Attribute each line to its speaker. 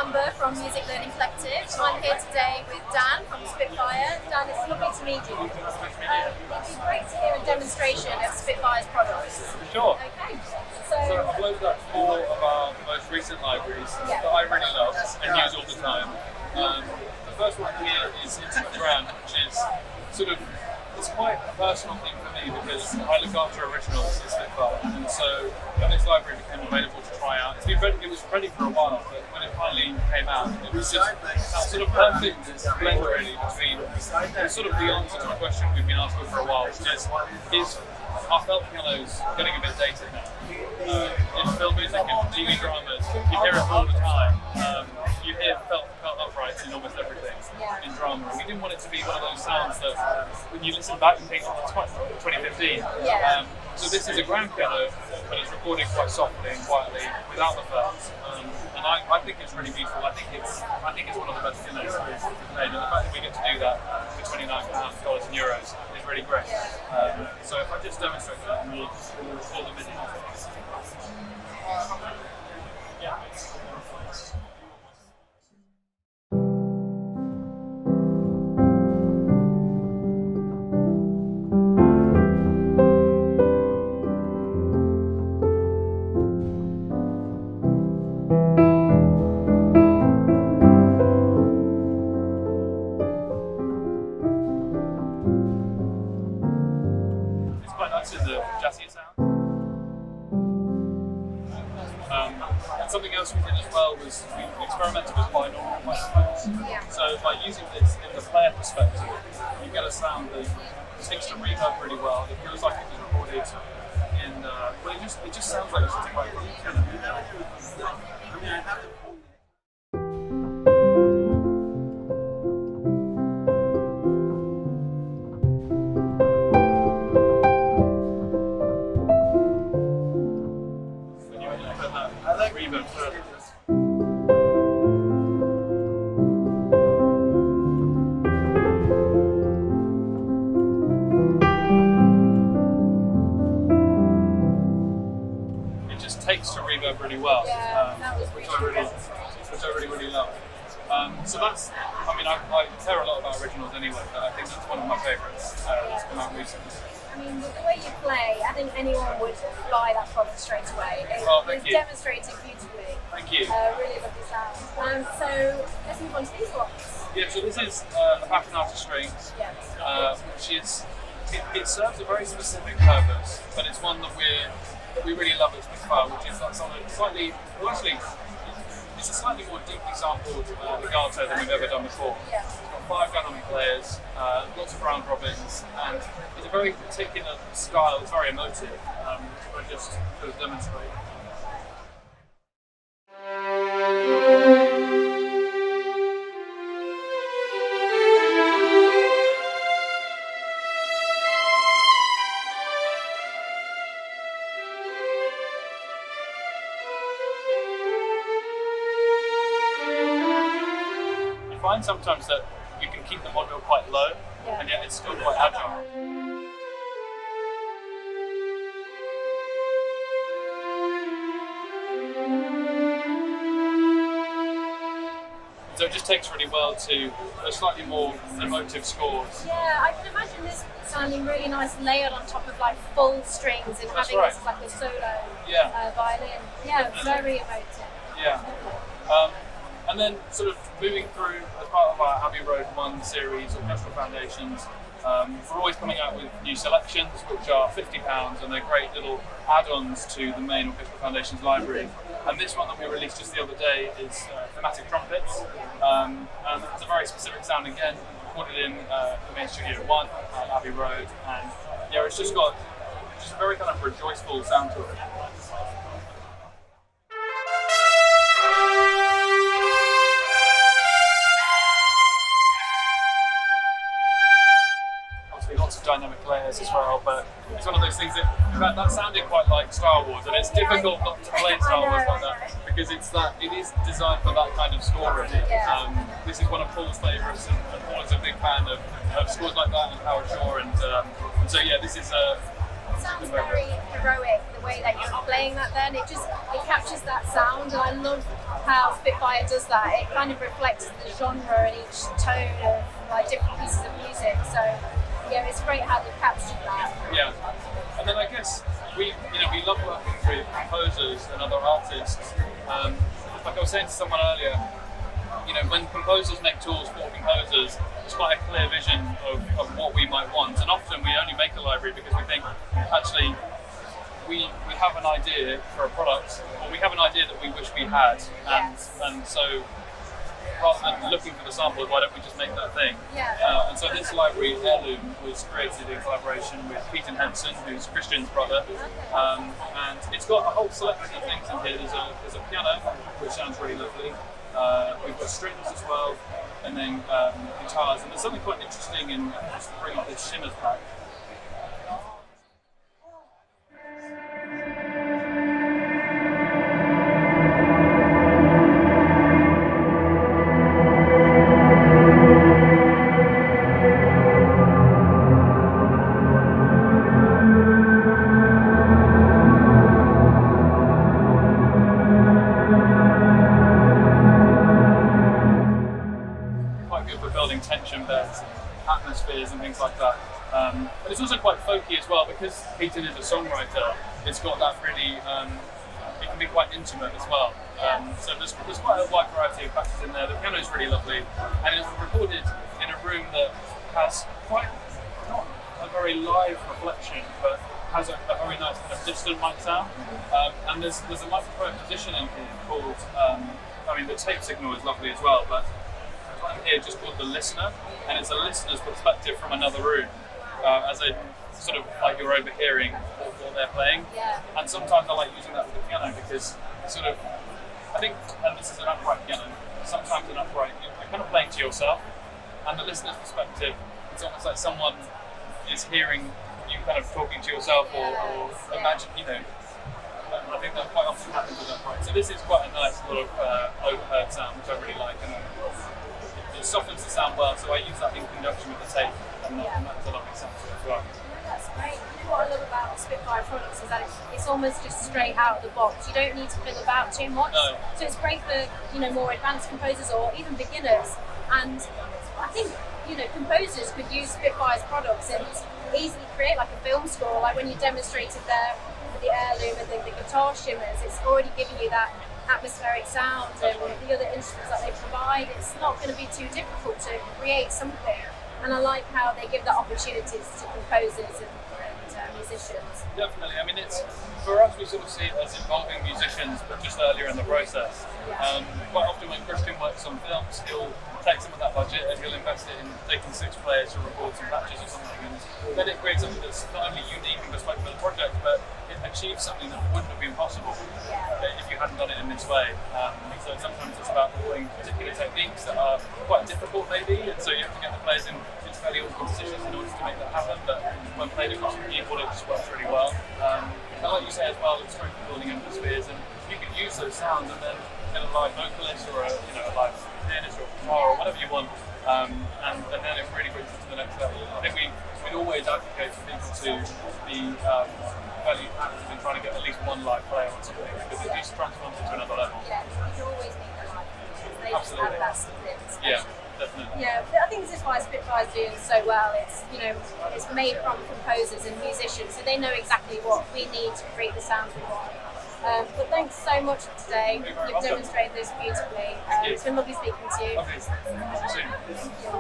Speaker 1: Amber from Music Learning Collective. I'm here today with Dan from Spitfire. Dan, it's lovely to meet you. It'd be great to hear a demonstration of Spitfire's products.
Speaker 2: Sure.
Speaker 1: Okay.
Speaker 2: So I've loaded up 4 of our most recent libraries that I really love and use all the time. The first one here is Intimate Dram, which is sort of, it's quite a personal thing for me because I look after originals at Spitfire, and so when this library became available to try out, it was ready for a while, but when it finally came out, it was just that sort of perfect blend really between sort of the answer to a question we've been asking for a while, which is our felt pianos getting a bit dated now? In film music and TV dramas, you hear it all the time. You hear felt uprights in almost everything in drama. And we didn't want it to be one of those sounds that when you listen back and think, oh, it's quite 2015. So this is a grand piano, but it's recorded quite softly and quietly without the felt. And I think it's really beautiful. I think it's one of the best pianos we've made. And the fact that we get to do that for £29 and euros is really great. So if I just demonstrate that, and we'll call them in. Yeah. It's quite nice in the jazzy sound. And something else we did as well was we experimented with binaural microphones. So by using this in the player perspective, you get a sound that takes the reverb really well. It feels like it was recorded in, well, it just sounds like it's just quite reverb further. It just takes to reverb really well, which I really love. So that's, I mean, I care a lot about originals anyway, but I think that's one of my favourites that's come out recently.
Speaker 1: I mean, with the way you play, I think anyone would buy that product straight away. It's demonstrated beautifully.
Speaker 2: Thank you.
Speaker 1: Really lovely sound. So let's move on to these ones.
Speaker 2: Yeah, so this is a Pachinata strings, which is, it serves a very specific purpose, but it's one that we really love at Spitfire, which is that sort of slightly, well actually, it's a slightly more deeply sampled legato than we've ever done before. It's got 5 dynamic layers, lots of round robins, and it's a very particular style, it's very emotive, which I just sort of demonstrate. I find sometimes that you can keep the module quite low, and yet it's still quite agile. So it just takes really well to slightly more emotive scores.
Speaker 1: Yeah, I can imagine this sounding really nice layered on top of like full strings and having this as like a solo violin. Yeah, very emotive.
Speaker 2: Yeah. And then sort of moving through as part of our Abbey Road 1 series of Orchestral Foundations, we're always coming out with new selections which are £50 and they're great little add-ons to the main Orchestral Foundations library. And this one that we released just the other day is thematic trumpets, and it's a very specific sound again, recorded in the main Studio 1 at Abbey Road, and yeah, it's just got a very kind of rejoiceful sound to it. Lots of dynamic layers as well, but it's one of those things that, in fact, that sounded quite like Star Wars, and it's difficult not to play Star Wars like that because it is designed for that kind of score really. This is one of Paul's favourites, and Paul is a big fan of scores like that and Howard Shore, and so yeah, this is
Speaker 1: it sounds very heroic. the way that you're playing that then, it captures that sound, and I love how Spitfire does that. It kind of reflects the genre and each tone of like different pieces of music. So yeah, it's great how they've captured that.
Speaker 2: Yeah, and then I guess we love working with composers and other artists. Like I was saying to someone earlier, when composers make tools for composers, it's quite a clear vision of what we might want. And often we only make a library because we think, actually, we have an idea for a product, or we have an idea that we wish we had. And so rather than looking for the samples, why don't we just make that thing? And so this library, Heirloom, was created in collaboration with Pete Henson, who's Christian's brother. And it's got a whole selection of things in here. There's a piano, which sounds really lovely. We've got strings as well, and then guitars. And there's something quite interesting in just bringing up this shimmers pack. Tension beds, atmospheres and things like that. But it's also quite folky as well, because Peter is a songwriter. It's got that really, it can be quite intimate as well. So there's quite a wide variety of factors in there. The piano is really lovely, and it's recorded in a room that has quite, not a very live reflection, but has a very nice kind of distant mic sound. And there's a microphone position in here called, the tape signal is lovely as well, but here just called the listener, and it's a listener's perspective from another room, as in sort of like you're overhearing what they're playing. And sometimes I like using that with the piano because sort of, I think, and this is an upright piano, sometimes an upright, you're kind of playing to yourself, and the listener's perspective, it's almost like someone is hearing you kind of talking to yourself or imagine, I think that quite often happens with upright. So this is quite a nice sort of overheard sound, which I really like. And it softens the sound well, so I use that in conjunction with the tape, and that's a lovely sound to it as well.
Speaker 1: That's great. What I love about the Spitfire products is that it's almost just straight out of the box. You don't need to fiddle about too much.
Speaker 2: No.
Speaker 1: So it's great for more advanced composers or even beginners. And I think composers could use Spitfire's products and easily create like a film score, like when you demonstrated there with the Heirloom and the guitar shimmers. It's already giving you that atmospheric sound, and the other instruments that they provide, it's not going to be too difficult to create something. And I like how they give that opportunities to composers and musicians.
Speaker 2: Definitely. I mean, it's for us, we sort of see it as involving musicians, but just earlier in the process. Quite often when Christian works on films, he'll take some of that budget and he'll invest it in taking 6 players to record some patches or something, and then it creates something that's not only unique and bespoke for the project, but it achieves something that wouldn't have been possible if you hadn't done it in this way. So sometimes it's about employing particular techniques that are quite difficult maybe, and so you have to get the players in fairly awkward positions in order to make that happen, but when played across the keyboard it just works really well. And like you say as well, it's great for building atmospheres, and you can use those sounds and then get a live vocalist or a live pianist or a guitar or whatever you want, and then it really brings it to the next level. I think we'd always advocate for people to be fairly active in trying to get at least one live player on something, because it just transforms it to another level.
Speaker 1: Yeah, you always need the live players. They just add that something special.
Speaker 2: Yeah, definitely.
Speaker 1: Yeah, I think this is why Spitfire's doing so well. It's it's made from composers and musicians, so they know exactly what we need to create the sounds we want. But thanks so much for today. You've demonstrated this beautifully. It's been lovely speaking to you.
Speaker 2: Okay. See you soon.